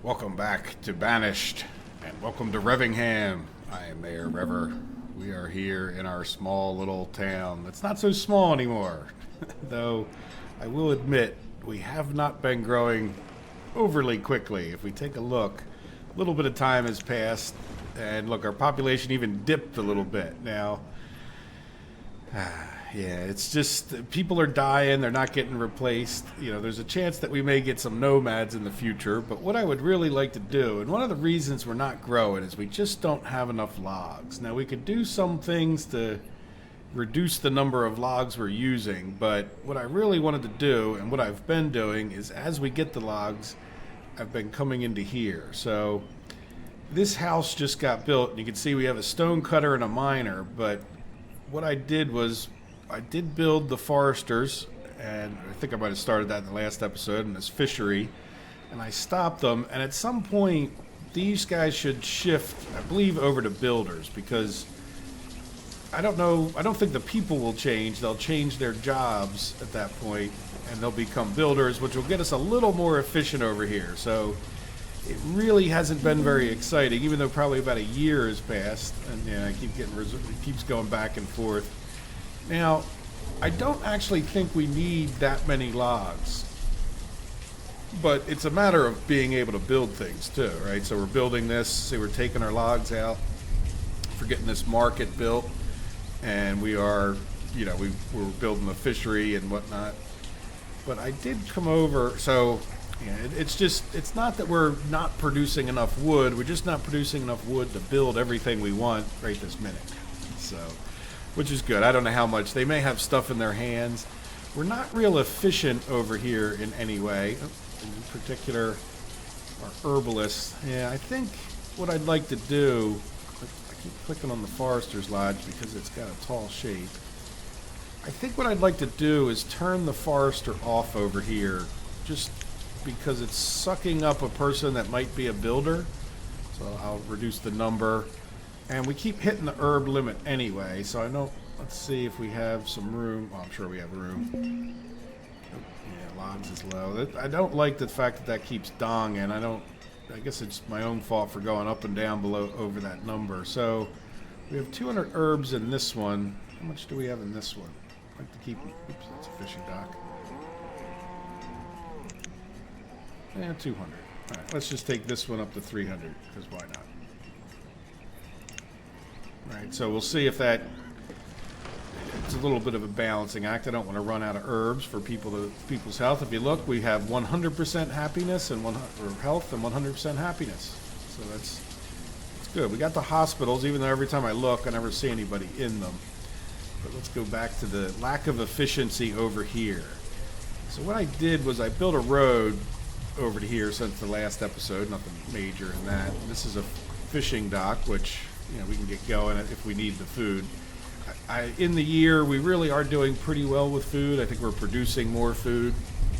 Welcome back to Banished, and welcome to Revingham. I am Mayor Rever. We are here in our small little town that's not so small anymore. Though, I will admit, we have not been growing overly quickly. If we take a look, a little bit of time has passed, and look, our population even dipped a little bit. Now, yeah, it's just people are dying, they're not getting replaced. You know, there's a chance that we may get some nomads in the future, but what I would really like to do, and one of the reasons we're not growing, is we just don't have enough logs. Now, we could do some things to reduce the number of logs we're using, but what I really wanted to do, and what I've been doing, is as we get the logs, I've been coming into here. So, this house just got built, and you can see we have a stone cutter and a miner, but what I did was I did build the foresters, and I think I might have started that in the last episode, in this fishery, and I stopped them, and at some point these guys should shift, I believe, over to builders, because I don't know, I don't think the people will change. They'll change their jobs at that point, and they'll become builders, which will get us a little more efficient over here. So it really hasn't been very exciting, even though probably about a year has passed, and yeah, I keep getting it keeps going back and forth. Now, I don't actually think we need that many logs, but it's a matter of being able to build things too, right? So we're building this, see, we're taking our logs out, we're getting this market built, and we are, you know, we're building the fishery and whatnot. But I did come over, so yeah, it's not that we're not producing enough wood, we're just not producing enough wood to build everything we want right this minute. So, which is good. I don't know how much. They may have stuff in their hands. We're not real efficient over here in any way. In particular, our herbalists. Yeah, I think what I'd like to do, I keep clicking on the Forester's Lodge because it's got a tall shape. I think what I'd like to do is turn the Forester off over here, just because it's sucking up a person that might be a builder. So I'll reduce the number. And we keep hitting the herb limit anyway, so I know, let's see if we have some room. Oh, I'm sure we have room. Oh, yeah, logs is low. I don't like the fact that that keeps donging. I guess it's my own fault for going up and down below over that number. So we have 200 herbs in this one. How much do we have in this one? I like to keep, oops, that's a fishing dock. Yeah, 200. All right, let's just take this one up to 300, because why not? Right, so we'll see if that, it's a little bit of a balancing act. I don't want to run out of herbs for people's health. If you look, we have 100% happiness and health and 100% happiness. So that's good. We got the hospitals, even though every time I look, I never see anybody in them. But let's go back to the lack of efficiency over here. So what I did was I built a road over to here since the last episode. Nothing major in that. This is a fishing dock, which, you know, we can get going if we need the food. In the year, we really are doing pretty well with food. I think we're producing more food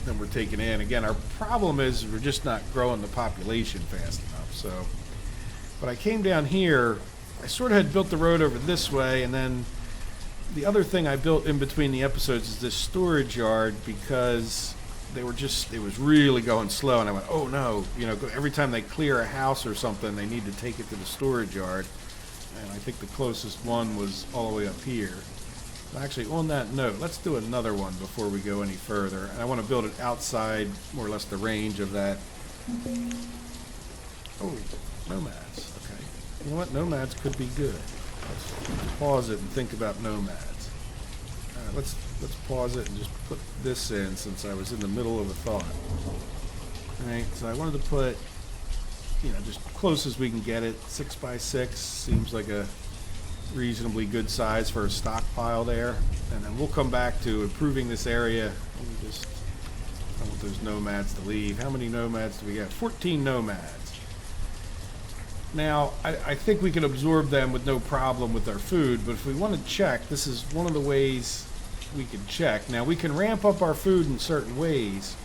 than we're taking in. Again, our problem is we're just not growing the population fast enough. So, but I came down here, I sort of had built the road over this way, and then the other thing I built in between the episodes is this storage yard, because it was really going slow, and I went, oh no, you know, every time they clear a house or something, they need to take it to the storage yard. And I think the closest one was all the way up here. Actually, on that note, let's do another one before we go any further. And I want to build it outside, more or less, the range of that. Oh, nomads. Okay. You know what? Nomads could be good. Let's pause it and think about nomads. All right, let's pause it and just put this in, since I was in the middle of a thought. All right, so I wanted to put, you know, just close as we can get it. 6 by 6 seems like a reasonably good size for a stockpile there. And then we'll come back to improving this area. Let me just, I want those nomads to leave. How many nomads do we get? 14 nomads. Now, I think we can absorb them with no problem with our food, but if we want to check, this is one of the ways we can check. Now, we can ramp up our food in certain ways,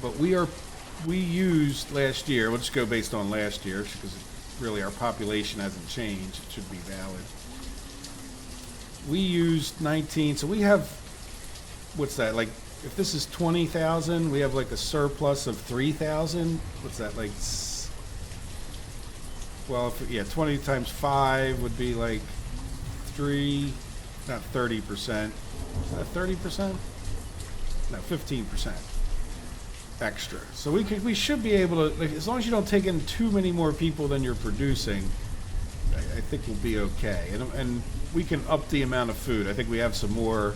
but we used last year, we'll just go based on last year, because really our population hasn't changed, it should be valid. We used 19, so we have, what's that, like if this is 20,000, we have like a surplus of 3,000. What's that, like? Well, if, yeah, 20 times 5 would be like 3, not 30%. Is that 30%? No, 15% extra. So we should be able to, like, as long as you don't take in too many more people than you're producing, I think we'll be okay. And we can up the amount of food. I think we have some more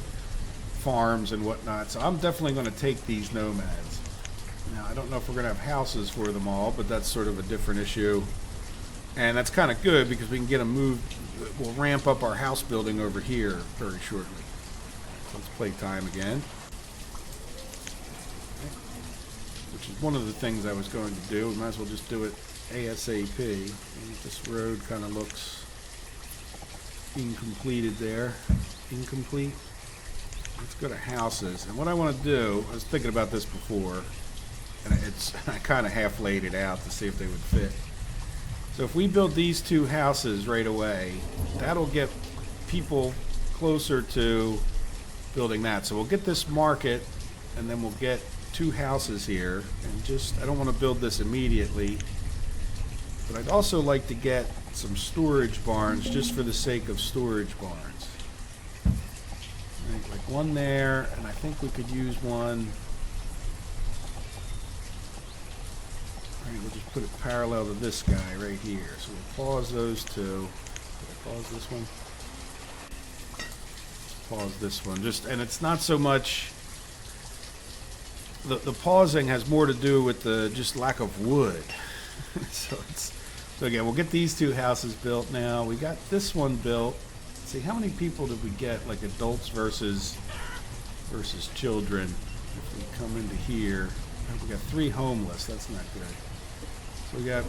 farms and whatnot. So I'm definitely going to take these nomads. Now, I don't know if we're going to have houses for them all, but that's sort of a different issue. And that's kind of good because we can get them moved. We'll ramp up our house building over here very shortly. So let's play time again. Which is one of the things I was going to do. We might as well just do it ASAP. And this road kind of looks incompleted there. Incomplete. Let's go to houses. And what I want to do, I was thinking about this before, and I kind of half laid it out to see if they would fit. So if we build these 2 houses right away, that'll get people closer to building that. So we'll get this market, and then we'll get 2 houses here. And just, I don't want to build this immediately, but I'd also like to get some storage barns just for the sake of storage barns. Like one there, and I think we could use one. Right, we'll just put it parallel to this guy right here. So we'll pause those 2. Did I pause this one? Let's pause this one. Just, and it's not so much. The pausing has more to do with the just lack of wood. So again, we'll get these 2 houses built now. We got this one built. See, how many people did we get, like adults versus children? If we come into here, we got 3 homeless. That's not good. So we got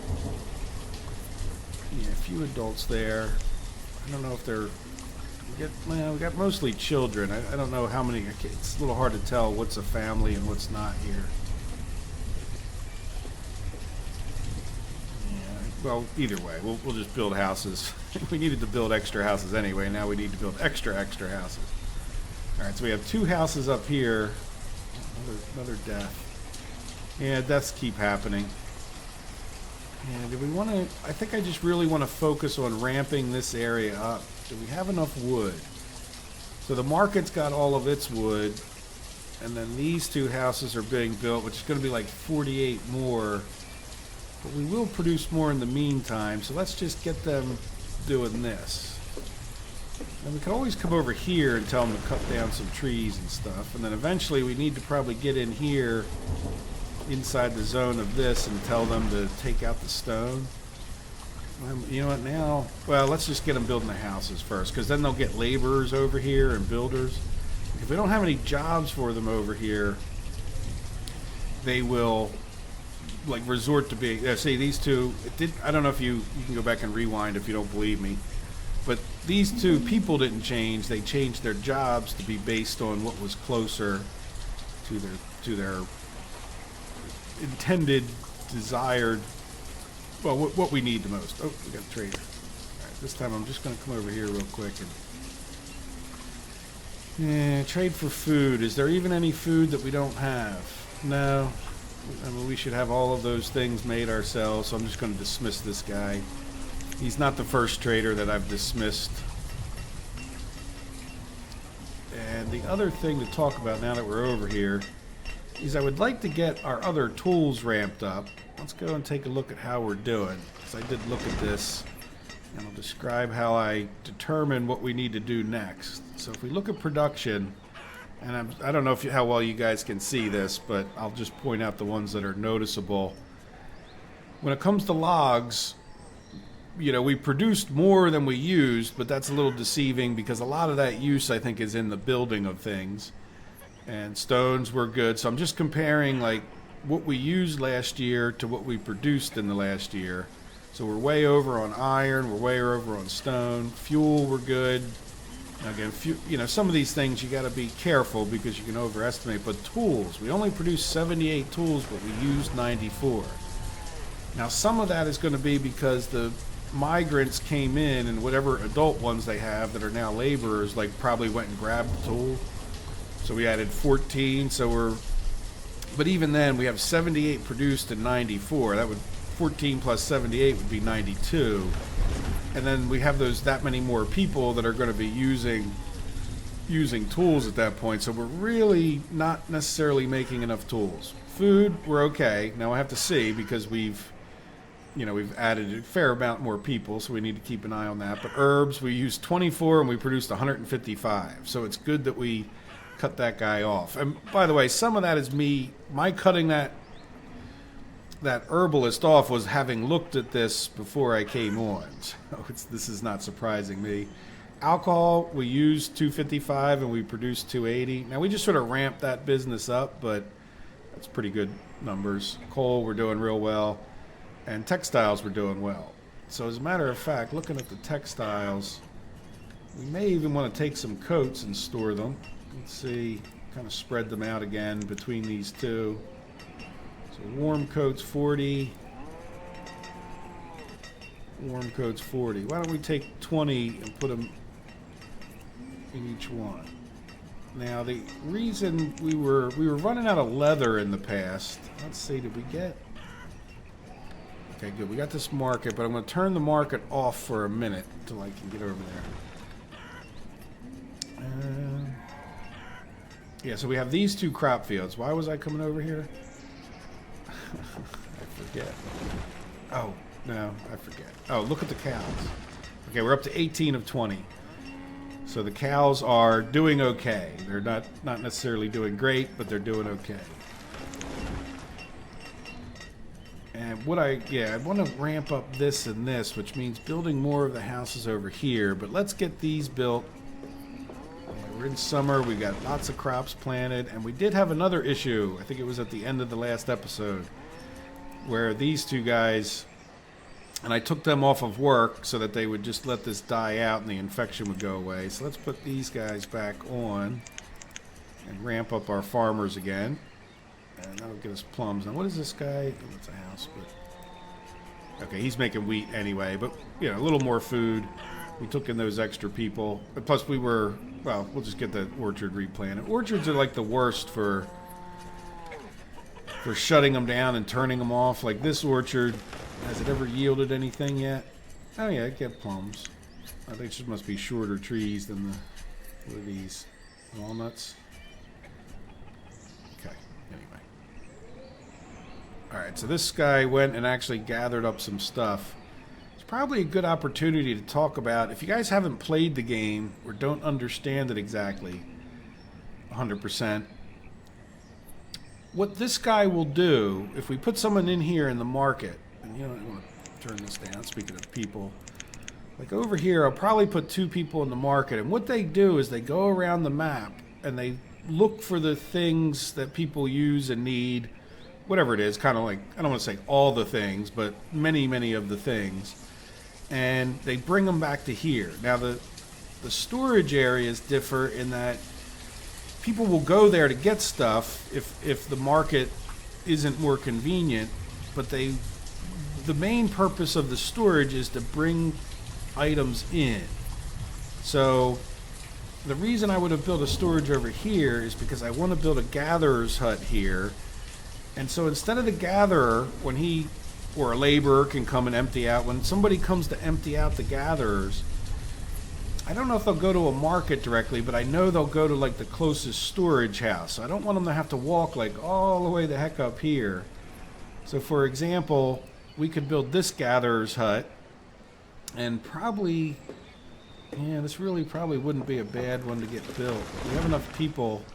a few adults there. I don't know if they're. We got mostly children. I don't know how many. It's a little hard to tell what's a family and what's not here. Well, either way, we'll just build houses. We needed to build extra houses anyway. Now we need to build extra houses. All right, so we have 2 houses up here. Another death. Yeah, deaths keep happening. And do we want to? I think I just really want to focus on ramping this area up. Do we have enough wood? So the market's got all of its wood, and then these 2 houses are being built, which is going to be like 48 more. But we will produce more in the meantime, so let's just get them doing this. And we can always come over here and tell them to cut down some trees and stuff. And then eventually we need to probably get in here inside the zone of this and tell them to take out the stone. You know what now? Well, let's just get them building the houses first, because then they'll get laborers over here and builders. If we don't have any jobs for them over here, they will like resort to being. See, these 2. I don't know if you can go back and rewind if you don't believe me, but these 2 people didn't change. They changed their jobs to be based on what was closer to their intended, desired. Well, what we need the most. Oh, we got a trader. All right, this time I'm just going to come over here real quick and trade for food. Is there even any food that we don't have? No. I mean, we should have all of those things made ourselves, so I'm just going to dismiss this guy. He's not the first trader that I've dismissed. And the other thing to talk about now that we're over here is I would like to get our other tools ramped up. Let's go and take a look at how we're doing. Because I did look at this, and I'll describe how I determine what we need to do next. So if we look at production, and I don't know how well you guys can see this, but I'll just point out the ones that are noticeable. When it comes to logs, we produced more than we used, but that's a little deceiving because a lot of that use, I think, is in the building of things. And stones were good, so I'm just comparing like what we used last year to what we produced in the last year. So we're way over on iron, we're way over on stone. Fuel, we're good. Again, some of these things you got to be careful because you can overestimate. But tools, we only produced 78 tools, but we used 94. Now, some of that is going to be because the migrants came in, and whatever adult ones they have that are now laborers, like probably went and grabbed the tool. So we added 14. So we're, but even then we have 78 produced and 94. That would 14 plus 78 would be 92. And then we have that many more people that are going to be using tools at that point. So we're really not necessarily making enough tools. Food, we're okay. Now I have to see, because we've added a fair amount more people, so we need to keep an eye on that. But herbs, we used 24 and we produced 155. So it's good that we cut that guy off. And by the way, some of that is my cutting that herbalist off was having looked at this before I came on. So this is not surprising me. Alcohol, we used 255 and we produced 280. Now we just sort of ramped that business up, but that's pretty good numbers. Coal, we're doing real well. And textiles, we're doing well. So as a matter of fact, looking at the textiles, we may even want to take some coats and store them. Let's see, kind of spread them out again between these two. So warm coats 40. Warm coats 40. Why don't we take 20 and put them in each one? Now the reason we were running out of leather in the past. Let's see, did we get... Okay, good. We got this market, but I'm going to turn the market off for a minute until I can get over there. Yeah, so we have these two crop fields. Why was I coming over here? I forget. Oh, no, I forget. Oh, look at the cows. Okay, we're up to 18 of 20. So the cows are doing okay. They're not necessarily doing great, but they're doing okay. And I want to ramp up this and this, which means building more of the houses over here. But let's get these built. We're in summer. We got lots of crops planted, and we did have another issue. I think it was at the end of the last episode, where these two guys, and I took them off of work so that they would just let this die out and the infection would go away. So let's put these guys back on and ramp up our farmers again. And that'll get us plums. Now, what is this guy? Oh, it's a house, but... Okay, he's making wheat anyway, but, a little more food. We took in those extra people. But plus, we'll just get the orchard replanted. Orchards are like the worst for shutting them down and turning them off. Like this orchard, has it ever yielded anything yet? Oh, yeah, it get plums. I think it just must be shorter trees than what are these? Walnuts? Alright, so this guy went and actually gathered up some stuff. It's probably a good opportunity to talk about, if you guys haven't played the game or don't understand it exactly 100%, what this guy will do, if we put someone in here in the market, and I want to turn this down, speaking of people, like over here, I'll probably put two people in the market, and what they do is they go around the map and they look for the things that people use and need, whatever it is, kind of like, I don't want to say all the things, but many of the things. And they bring them back to here. Now, the storage areas differ in that people will go there to get stuff if the market isn't more convenient, but the main purpose of the storage is to bring items in. So the reason I would have built a storage over here is because I want to build a gatherer's hut here. And so instead of the gatherer, or a laborer can come and empty out, when somebody comes to empty out the gatherers, I don't know if they'll go to a market directly, but I know they'll go to like the closest storage house. I don't want them to have to walk like all the way the heck up here. So for example, we could build this gatherer's hut, and probably, this really probably wouldn't be a bad one to get built. We have enough people.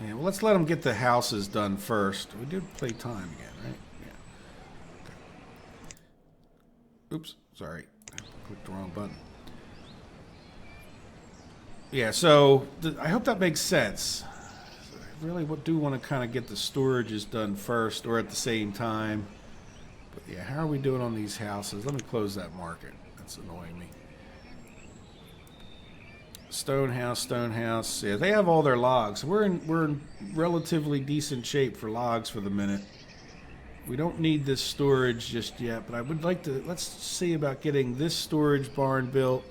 Yeah, well, let's let them get the houses done first. We did play time again, right? Yeah. Okay. Oops, sorry. I clicked the wrong button. Yeah, so I hope that makes sense. I really do want to kind of get the storages done first or at the same time. But yeah, how are we doing on these houses? Let me close that market. That's annoying me. Stone house. Yeah, they have all their logs. We're in relatively decent shape for logs for the minute. We don't need this storage just yet, but I would like to. Let's see about getting this storage barn built.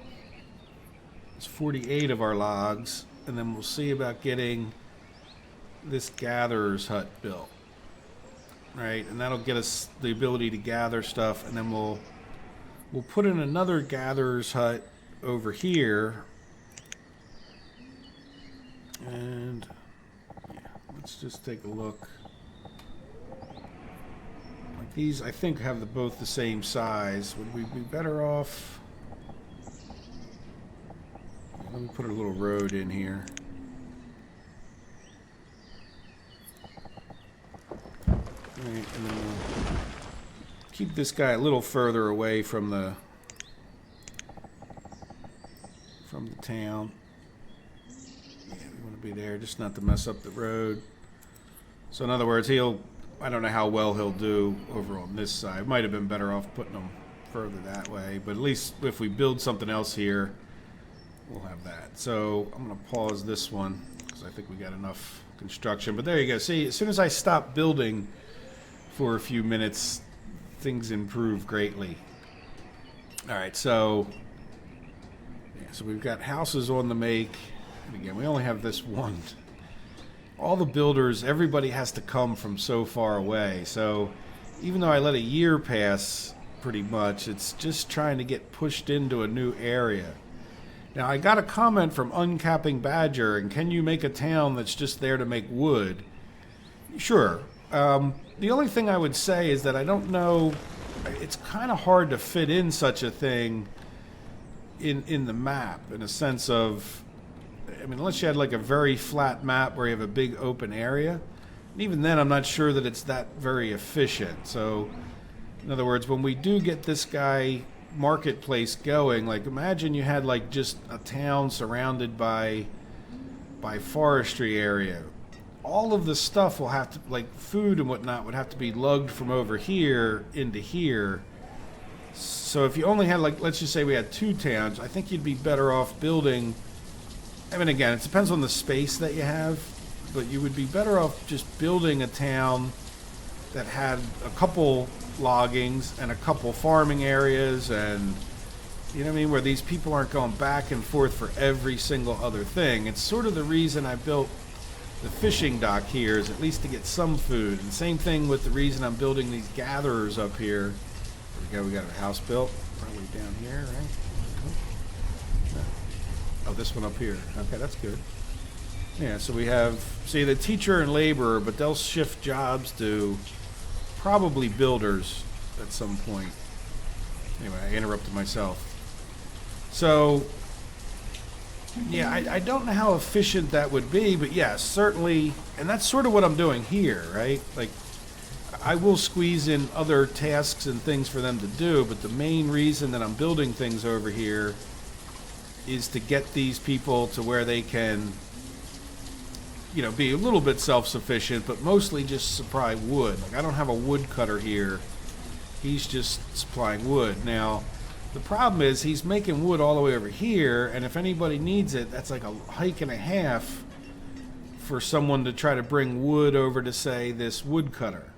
It's 48 of our logs. and then we'll see about getting this gatherer's hut built. Right, and that'll get us the ability to gather stuff, and then we'll put in another gatherer's hut over here. And yeah, let's just take a look. Like these, I think, have both the same size. Would we be better off? Let me put a little road in here. Right, and then we'll keep this guy a little further away from the town. Yeah, we want to be there, just not to mess up the road. So in other words, I don't know how well he'll do over on this side. Might have been better off putting him further that way, but at least if we build something else here, we'll have that. So I'm going to pause this one because I think we got enough construction. But there you go. See, as soon as I stop building for a few minutes, things improve greatly. All right, so we've got houses on the make. And again, we only have this one. All the builders, everybody has to come from so far away. So even though I let a year pass pretty much, it's just trying to get pushed into a new area. Now, I got a comment from Uncapping Badger, and can you make a town that's just there to make wood? Sure. The only thing I would say is that I don't know, it's kind of hard to fit in such a thing in the map, in a sense of, I mean, unless you had like a very flat map where you have a big open area, and even then I'm not sure that it's that very efficient. So, in other words, when we do get this guy marketplace going, like imagine you had like just a town surrounded by forestry area. All of the stuff will have to, like food and whatnot, would have to be lugged from over here into here. So if you only had, like, let's just say we had two towns, I think you'd be better off building, I mean, again, it depends on the space that you have, but you would be better off just building a town that had a couple loggings and a couple farming areas, and you know what I mean, where these people aren't going back and forth for every single other thing. It's sort of the reason I built the fishing dock here, is at least to get some food. And same thing with the reason I'm building these gatherers up here. We got a house built probably down here, right? Oh, this one up here. Okay, that's good. Yeah, so we have, see, the teacher and laborer, but they'll shift jobs to probably builders at some point. Anyway, I interrupted myself. So, yeah, I don't know how efficient that would be, but yeah, certainly, and that's sort of what I'm doing here, right? Like, I will squeeze in other tasks and things for them to do, but the main reason that I'm building things over here is to get these people to where they can, you know, be a little bit self-sufficient, but mostly just supply wood. Like, I don't have a woodcutter here. He's just supplying wood. Now, the problem is he's making wood all the way over here, and if anybody needs it, that's like a hike and a half for someone to try to bring wood over to, say, this woodcutter.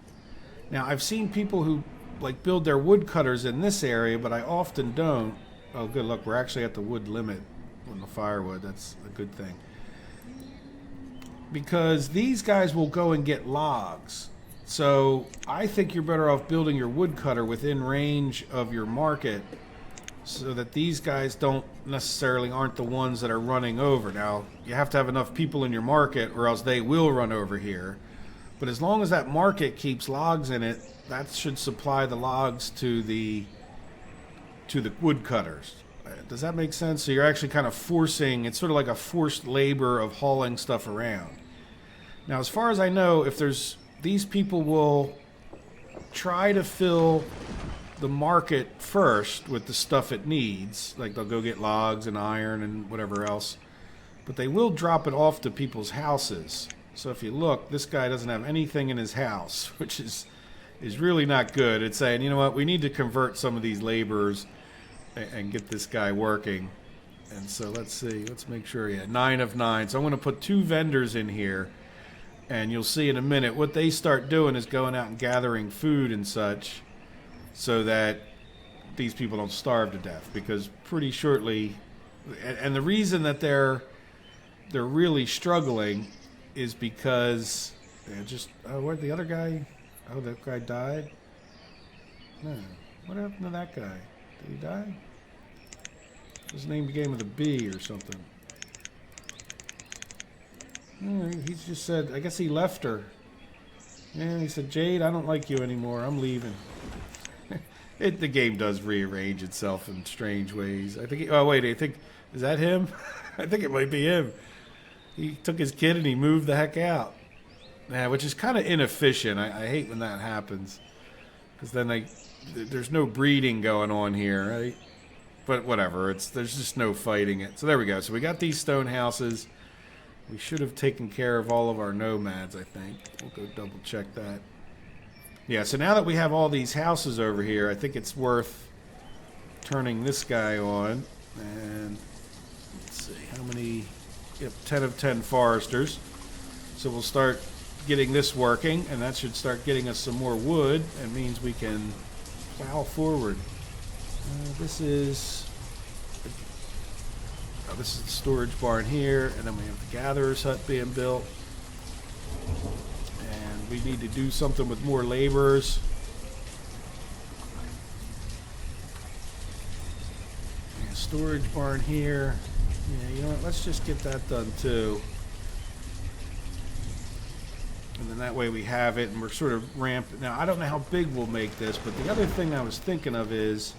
Now, I've seen people who, like, build their woodcutters in this area, but I often don't. Oh, good luck. We're actually at the wood limit on the firewood. That's a good thing. Because these guys will go and get logs. So I think you're better off building your woodcutter within range of your market, so that these guys aren't the ones that are running over. Now, you have to have enough people in your market or else they will run over here. But as long as that market keeps logs in it, that should supply the logs to the woodcutters. Does that make sense? So you're actually kind of forcing, it's sort of like a forced labor of hauling stuff around. Now, as far as I know, these people will try to fill the market first with the stuff it needs. Like, they'll go get logs and iron and whatever else. But they will drop it off to people's houses. So if you look, this guy doesn't have anything in his house, which is really not good. It's saying, you know what, we need to convert some of these laborers and get this guy working. And so let's see, let's make sure, yeah, 9 of 9. So I'm going to put 2 vendors in here, and you'll see in a minute what they start doing is going out and gathering food and such, so that these people don't starve to death. Because pretty shortly, and the reason that they're they're really struggling is because they're just... Oh, where'd the other guy... Oh, that guy died? No. What happened to that guy? Did he die? His name began with a B or something. No, he just said... I guess he left her. Yeah, he said, Jade, I don't like you anymore. I'm leaving. The game does rearrange itself in strange ways. I think... oh, wait. I think... Is that him? I think it might be him. He took his kid and he moved the heck out. Yeah, which is kind of inefficient. I hate when that happens. Because then there's no breeding going on here, right? But whatever. There's just no fighting it. So there we go. So we got these stone houses. We should have taken care of all of our nomads, I think. We'll go double check that. Yeah, so now that we have all these houses over here, I think it's worth turning this guy on. And let's see, how many... Yep, 10 of 10 foresters. So we'll start getting this working, and that should start getting us some more wood. It means we can plow forward. This is the storage barn here, and then we have the gatherer's hut being built. And we need to do something with more laborers. Yeah, storage barn here. Yeah, you know what? Let's just get that done too. And then that way we have it, and we're sort of ramped. Now, I don't know how big we'll make this, but the other thing I was thinking of is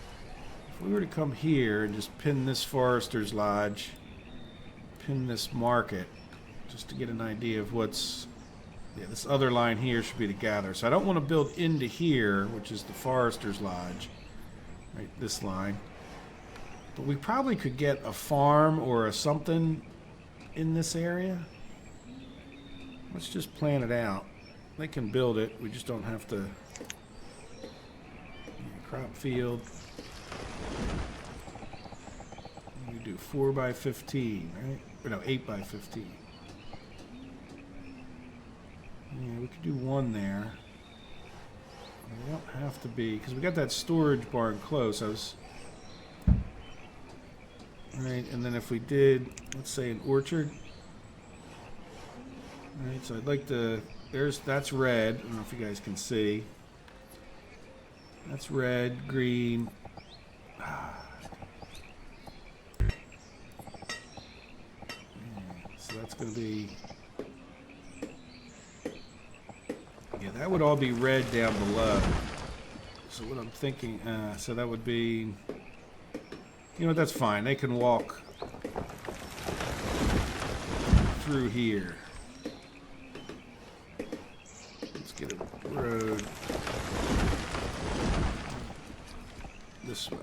if we were to come here and just pin this Forester's Lodge, pin this market, just to get an idea of what's... Yeah, this other line here should be the gather. So I don't want to build into here, which is the Forester's Lodge. Right, this line. But we probably could get a farm or a something in this area. Let's just plan it out. They can build it. We just don't have to... crop field. We do 4 by 15, right? Or no, 8 by 15. Yeah, we could do one there. We don't have to be... because we got that storage barn close. Right, and then if we did, let's say an orchard. Alright, so I'd like to... that's red. I don't know if you guys can see. That's red, green. So that's going to be... yeah, that would all be red down below. So what I'm thinking... so that would be... you know, that's fine. They can walk through here. Let's get a road this way.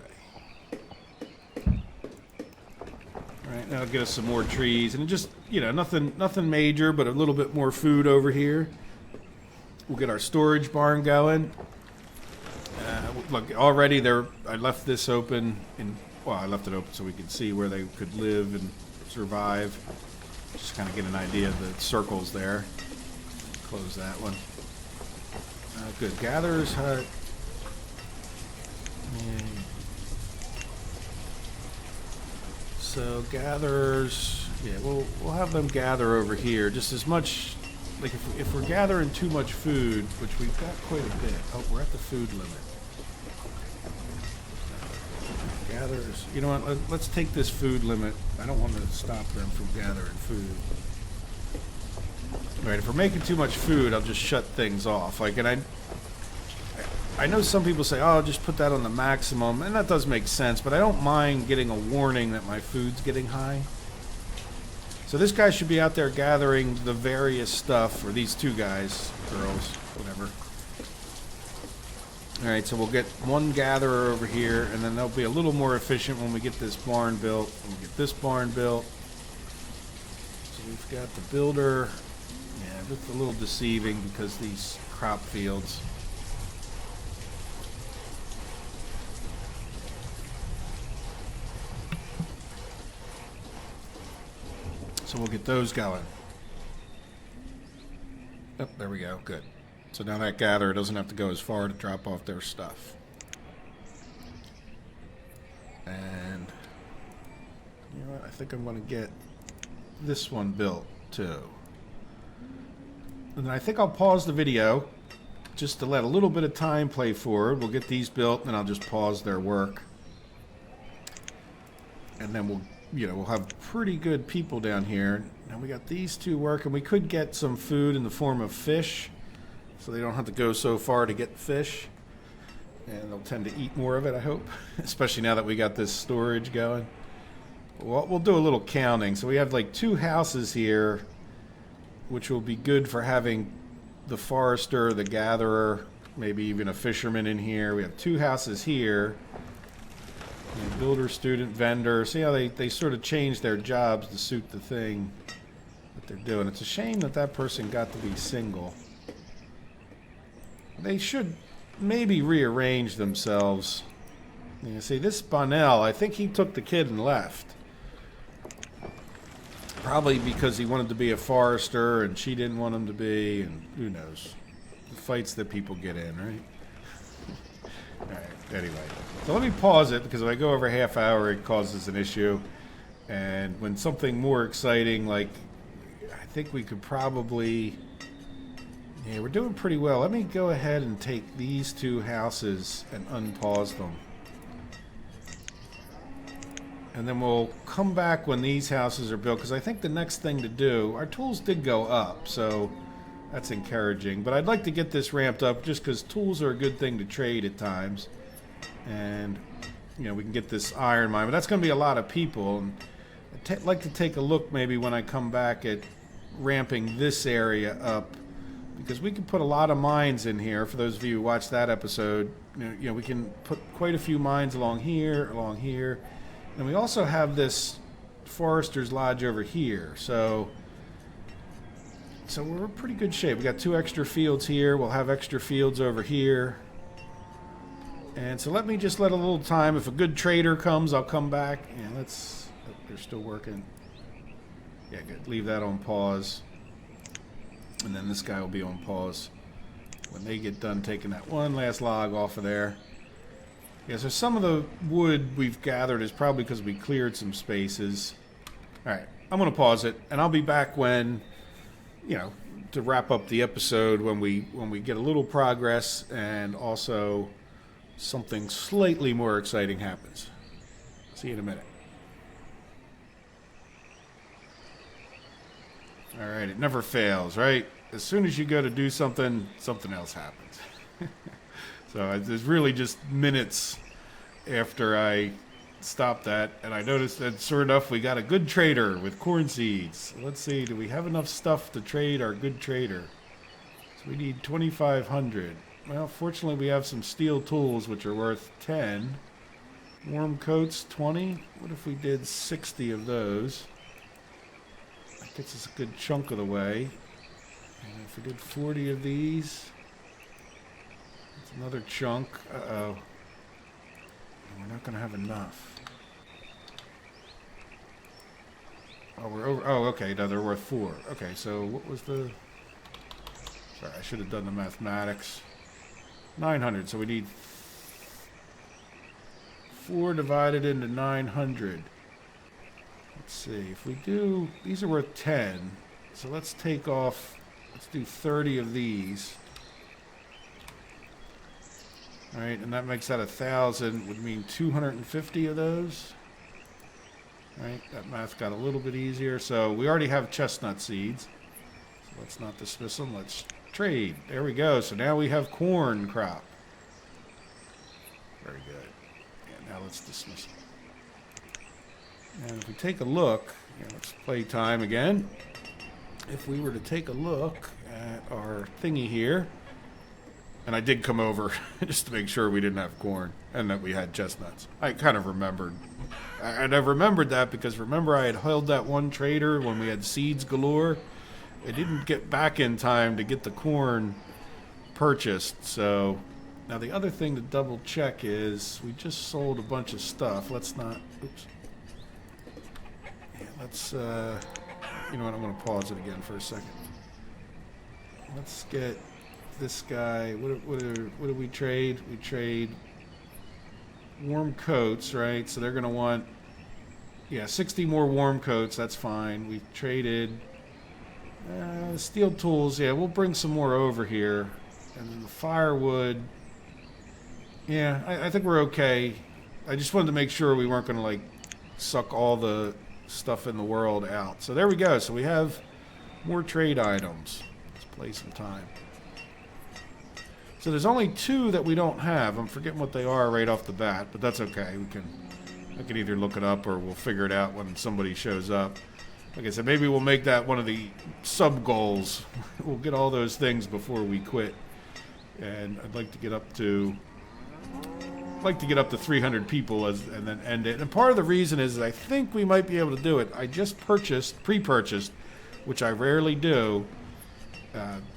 Alright, that'll get us some more trees. And just, you know, nothing major, but a little bit more food over here. We'll get our storage barn going. Look, already there, I left this open in... well, I left it open so we could see where they could live and survive. Just kind of get an idea of the circles there. Close that one. Good. Gatherer's hut. So gatherers, yeah, we'll have them gather over here. Just as much, like if we're gathering too much food, which we've got quite a bit. Oh, we're at the food limit. Gatherers. You know what? Let's take this food limit. I don't want to stop them from gathering food. All right, if we're making too much food, I'll just shut things off. Like, and I know some people say, "Oh, just put that on the maximum," and that does make sense. But I don't mind getting a warning that my food's getting high. So this guy should be out there gathering the various stuff, or these two guys, girls, whatever. Alright, so we'll get one gatherer over here, and then they'll be a little more efficient when we get this barn built. We'll get this barn built. So we've got the builder. Yeah, it's a little deceiving because these crop fields. So we'll get those going. Oh, there we go. Good. So now that gatherer doesn't have to go as far to drop off their stuff. And you know what? I think I'm going to get this one built too. And I think I'll pause the video just to let a little bit of time play forward. We'll get these built, and I'll just pause their work. And then we'll have pretty good people down here. Now we got these two working. We could get some food in the form of fish, so they don't have to go so far to get fish. And they'll tend to eat more of it, I hope. Especially now that we got this storage going. Well, we'll do a little counting. So we have like 2 houses here, which will be good for having the forester, the gatherer, maybe even a fisherman in here. We have 2 houses here. And builder, student, vendor. See how they sort of change their jobs to suit the thing that they're doing. It's a shame that that person got to be single. They should maybe rearrange themselves. You see, this Bonnell, I think he took the kid and left. Probably because he wanted to be a forester and she didn't want him to be, and who knows. The fights that people get in, right? Alright, anyway. So let me pause it, because if I go over a half hour, it causes an issue. And when something more exciting, like, I think we could probably... Yeah, we're doing pretty well. Let me go ahead and take these 2 houses and unpause them. And then we'll come back when these houses are built, because I think the next thing to do... Our tools did go up, so that's encouraging. But I'd like to get this ramped up, just because tools are a good thing to trade at times. And, you know, we can get this iron mine. But that's going to be a lot of people. And I'd like to take a look maybe when I come back at ramping this area up. Because we can put a lot of mines in here. For those of you who watched that episode, you know, we can put quite a few mines along here. And we also have this Forester's Lodge over here. So we're in pretty good shape. We got 2 extra fields here. We'll have extra fields over here. And so let me just let a little time. If a good trader comes, I'll come back. Yeah, let's... Oh, they're still working. Yeah, good. Leave that on pause. And then this guy will be on pause when they get done taking that one last log off of there. Yeah, so some of the wood we've gathered is probably because we cleared some spaces. Alright, I'm going to pause it, and I'll be back when, you know, to wrap up the episode when we get a little progress and also something slightly more exciting happens. See you in a minute. Alright, it never fails, right? As soon as you go to do something, something else happens. So there's really just minutes after I stopped that, and I noticed that sure enough we got a good trader with corn seeds. Let's see, do we have enough stuff to trade our good trader? So we need 2,500. Well, fortunately we have some steel tools which are worth 10. Warm coats, 20. What if we did 60 of those? That gets us a good chunk of the way. And if we did 40 of these, that's another chunk. Uh-oh. We're not going to have enough. Oh, we're over. Oh, okay. No, they're worth 4. Okay, so what was the... Sorry, I should have done the mathematics. 900. So we need 4 divided into 900. Let's see. If we do... These are worth 10. So let's take off... Let's do 30 of these. Alright, and that makes that 1,000, would mean 250 of those. Alright, that math got a little bit easier. So we already have chestnut seeds. So let's not dismiss them. Let's trade. There we go. So now we have corn crop. Very good. And now let's dismiss them. And if we take a look, let's play time again. If we were to take a look at our thingy here, and I did come over just to make sure we didn't have corn and that we had chestnuts. I kind of remembered. And I remembered that because remember I had held that one trader when we had seeds galore. I didn't get back in time to get the corn purchased. So now the other thing to double check is we just sold a bunch of stuff. Let's not... Oops. Yeah, let's... you know what? I'm going to pause it again for a second. Let's get this guy. What do we trade? We trade warm coats, right? So they're going to want Yeah, 60 more warm coats. That's fine. We traded steel tools. Yeah, we'll bring some more over here. And then the firewood. Yeah, I think we're okay. I just wanted to make sure we weren't going to like suck all the stuff in the world out. So there we go. So we have more trade items. Let's play some time. So there's only 2 that we don't have. I'm forgetting what they are right off the bat, but that's okay. I can either look it up or we'll figure it out when somebody shows up. Like I said, maybe we'll make that one of the sub goals. We'll get all those things before we quit. And I'd like to get up to 300 people and then end it. And part of the reason is that I think we might be able to do it. I just pre-purchased, which I rarely do,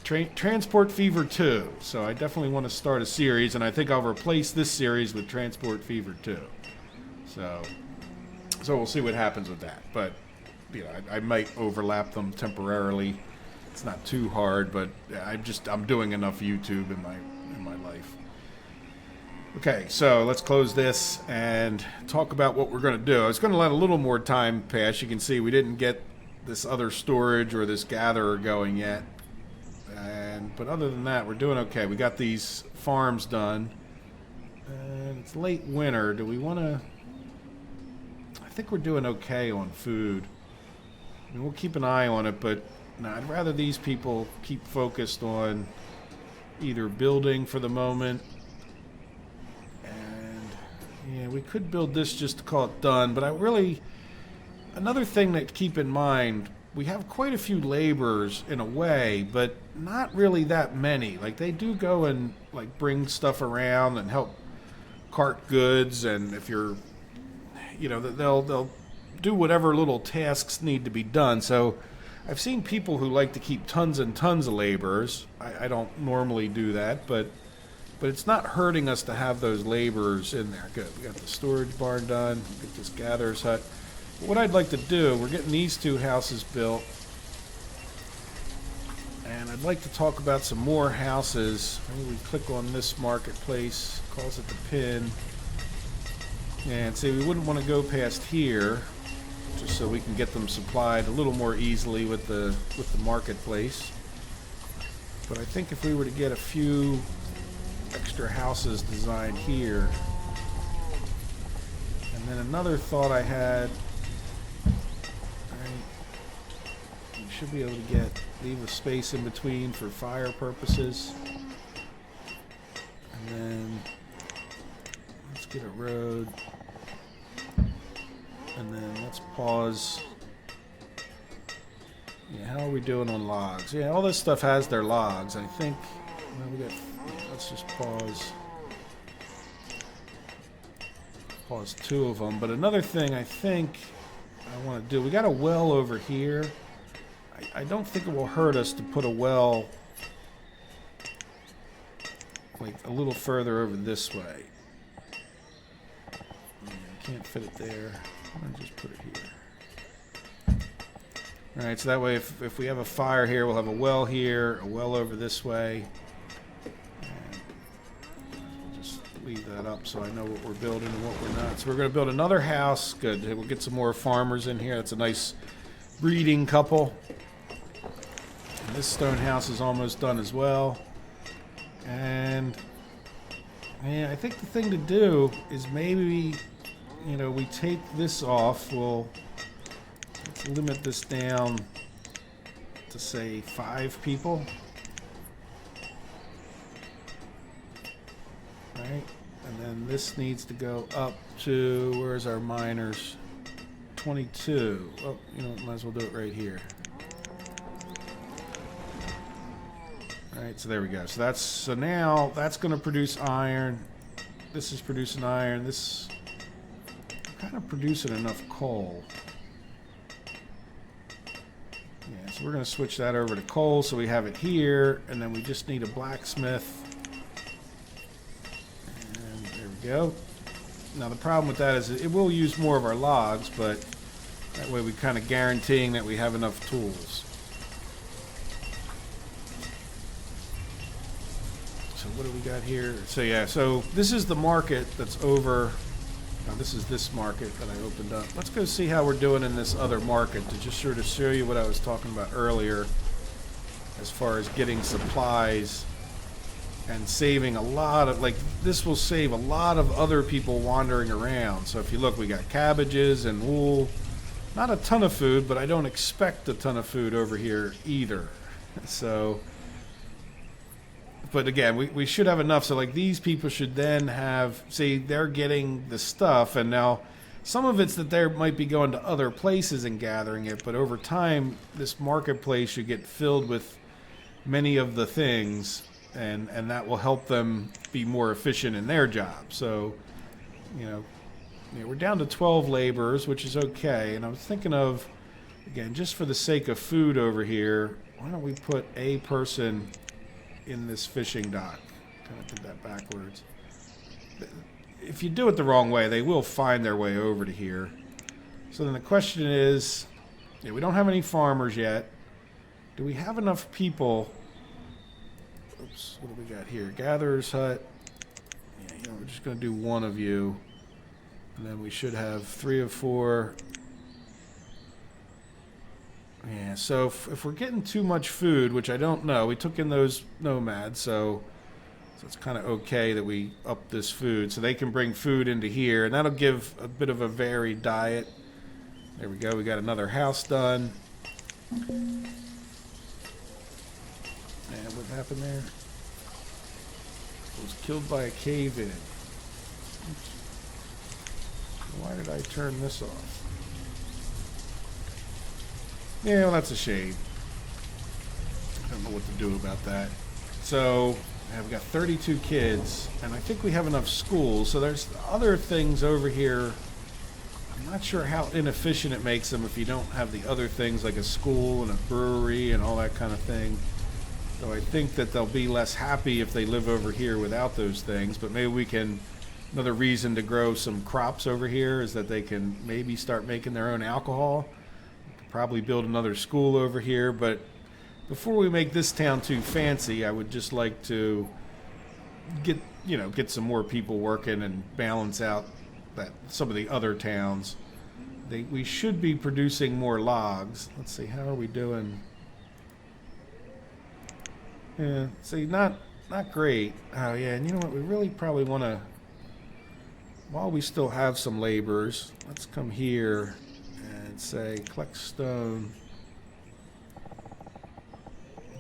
Transport Fever 2. So I definitely want to start a series, and I think I'll replace this series with Transport Fever 2. So we'll see what happens with that. But you know, I might overlap them temporarily. It's not too hard, but I'm doing enough YouTube in my life. Okay, so let's close this and talk about what we're going to do. I was going to let a little more time pass. You can see we didn't get this other storage or this gatherer going yet. But other than that, we're doing okay. We got these farms done. And it's late winter. Do we want to... I think we're doing okay on food. I mean, we'll keep an eye on it, but no, I'd rather these people keep focused on either building for the moment. Yeah, we could build this just to call it done, but another thing to keep in mind, we have quite a few laborers in a way, but not really that many. Like, they do go and like bring stuff around and help cart goods, and if you're, you know, they'll do whatever little tasks need to be done. So I've seen people who like to keep tons and tons of laborers. I don't normally do that, but it's not hurting us to have those laborers in there. Good. We got the storage barn done. Get this gatherer's hut. What I'd like to do, we're getting these 2 houses built. And I'd like to talk about some more houses. Maybe we click on this marketplace. Calls it the pin. And see, we wouldn't want to go past here, just so we can get them supplied a little more easily with the marketplace. But I think if we were to get a few extra houses designed here. And then another thought I had, we should be able to leave a space in between for fire purposes. And then let's get a road. And then let's pause. Yeah, how are we doing on logs? Yeah, all this stuff has their logs. I think, well, let's just pause 2 of them. But another thing I think I want to do, we got a well over here. I don't think it will hurt us to put a well like a little further over this way. Can't fit it there. I'm gonna just put it here. Alright, so that way if we have a fire here, we'll have a well here, a well over this way. And we'll just leave that up so I know what we're building and what we're not. So we're going to build another house. Good. We'll get some more farmers in here. That's a nice breeding couple. And this stone house is almost done as well. And yeah, I think the thing to do is maybe, you know, we take this off. Let's limit this down to say 5 people. Right? And then this needs to go up to, where's our miners? 22. Oh, you know, might as well do it right here. Alright, so there we go. So now that's going to produce iron. This is producing iron. This kind of producing enough coal. Yeah, so we're going to switch that over to coal so we have it here, and then we just need a blacksmith. And there we go. Now the problem with that is it will use more of our logs, but that way we're kind of guaranteeing that we have enough tools. So what do we got here? So yeah, so this is the market that's over. this is this market that I opened up. Let's go see how we're doing in this other market to just sort of show you what I was talking about earlier as far as getting supplies and saving a lot of, like, this will save a lot of other people wandering around. So if you look, we got cabbages and wool. Not a ton of food, but I don't expect a ton of food over here either. So, but again, we should have enough. So like these people should then have, say they're getting the stuff, and now some of it's that they might be going to other places and gathering it, but over time this marketplace should get filled with many of the things, and that will help them be more efficient in their job. So, we're down to 12 laborers, which is okay. And I was thinking of, again, just for the sake of food over here, why don't we put a person in this fishing dock? Kind of did that backwards. If you do it the wrong way, they will find their way over to here. So then the question is, we don't have any farmers yet. Do we have enough people? Oops, what do we got here? Gatherer's hut. Yeah, we're just going to do one of you. And then we should have 3 of 4. Yeah, so if we're getting too much food, which I don't know, we took in those nomads, so it's kind of okay that we up this food. So they can bring food into here, and that'll give a bit of a varied diet. There we go, we got another house done. And what happened there? It was killed by a cave-in. Why did I turn this off? Yeah, well, that's a shame. I don't know what to do about that. So, we've got 32 kids, and I think we have enough schools. So there's other things over here. I'm not sure how inefficient it makes them if you don't have the other things like a school and a brewery and all that kind of thing. Though I think that they'll be less happy if they live over here without those things. But maybe we can... Another reason to grow some crops over here is that they can maybe start making their own alcohol. Probably build another school over here, but before we make this town too fancy, I would just like to get some more people working and balance out that some of the other towns. We should be producing more logs. Let's see, how are we doing? Yeah, see, not great. Oh yeah, and you know what? We really probably want to. While we still have some laborers, let's come here and say collect stone.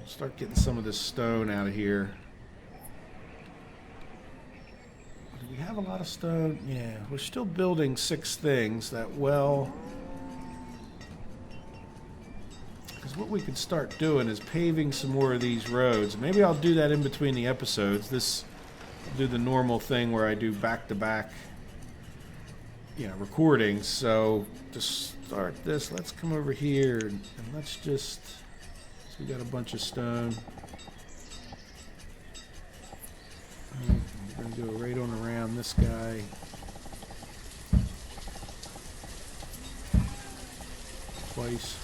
Start getting some of this stone out of here. Do we have a lot of stone? Yeah, we're still building 6 things. That well, because what we could start doing is paving some more of these roads. Maybe I'll do that in between the episodes. I'll do the normal thing where I do back-to-back recordings. So to start this, let's come over here and let's just, so we got a bunch of stone. We're going to do it right on around this guy. Twice.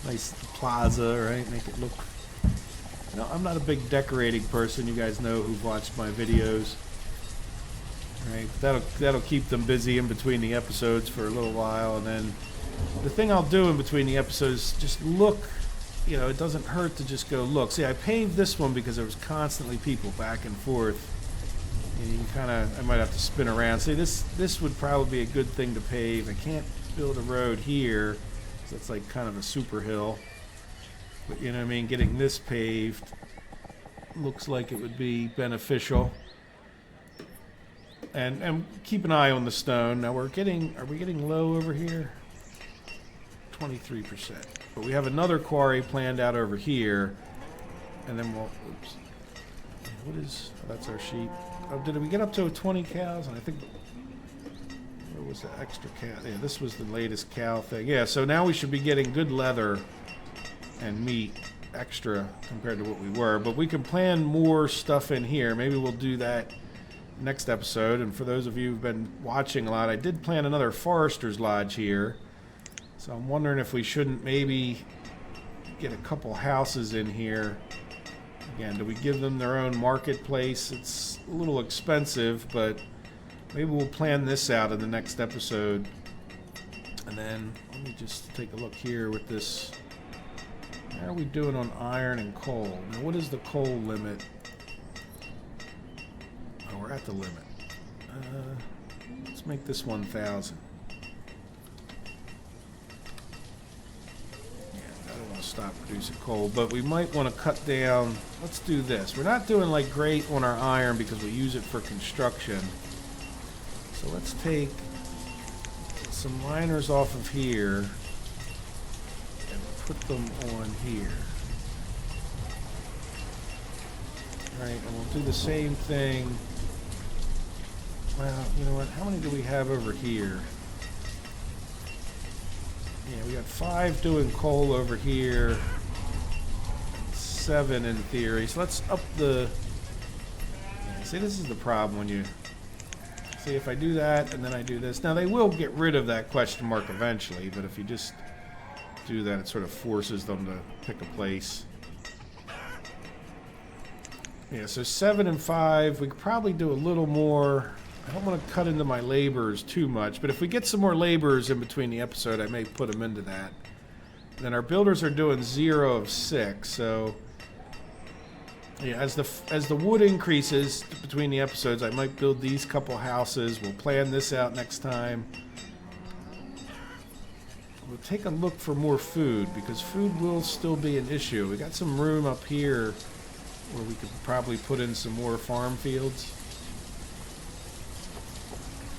Nice plaza, right? Make it look... I'm not a big decorating person. You guys know who've watched my videos. Right, that'll keep them busy in between the episodes for a little while, and then the thing I'll do in between the episodes, just look. It doesn't hurt to just go look. See, I paved this one because there was constantly people back and forth. And you I might have to spin around. See, this would probably be a good thing to pave. I can't build a road here, so it's like kind of a super hill. But getting this paved looks like it would be beneficial. And keep an eye on the stone. Now are we getting low over here? 23%. But we have another quarry planned out over here. And then oops. What is, that's our sheep. Oh, did we get up to 20 cows? And I think, where was the extra cow? Yeah, this was the latest cow thing. Yeah, so now we should be getting good leather and meat extra compared to what we were. But we can plan more stuff in here. Maybe we'll do that next episode. And for those of you who've been watching a lot, I did plan another forester's lodge here, so I'm wondering if we shouldn't maybe get a couple houses in here. Again, do we give them their own marketplace? It's a little expensive, but Maybe we'll plan this out in the next episode. And then, let me just take a look here with this. How are we doing on iron and coal? Now, what is the coal limit? Oh, we're at the limit. Let's make this 1,000. Yeah, I don't want to stop producing coal, but we might want to cut down. Let's do this. We're not doing like great on our iron because we use it for construction. So let's take some miners off of here and put them on here. Right, and we'll do the same thing. Well, you know what? How many do we have over here? Yeah, we got 5 doing coal over here. 7 in theory. So let's up the... Yeah, see, this is the problem when you... See, if I do that and then I do this. Now, they will get rid of that question mark eventually, but if you just do that, it sort of forces them to pick a place. Yeah, so 7 and 5. We could probably do a little more. I don't want to cut into my laborers too much, but if we get some more laborers in between the episode, I may put them into that. And then our builders are doing 0 of 6, so yeah, as the wood increases between the episodes, I might build these couple houses. We'll plan this out next time. We'll take a look for more food, because food will still be an issue. We got some room up here where we could probably put in some more farm fields.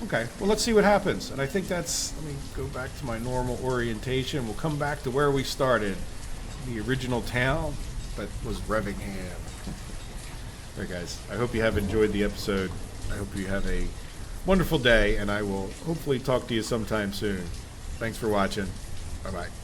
Okay, well, let's see what happens. And I think that's... Let me go back to my normal orientation. We'll come back to where we started. The original town that was Revingham. Alright, guys. I hope you have enjoyed the episode. I hope you have a wonderful day, and I will hopefully talk to you sometime soon. Thanks for watching. Bye-bye.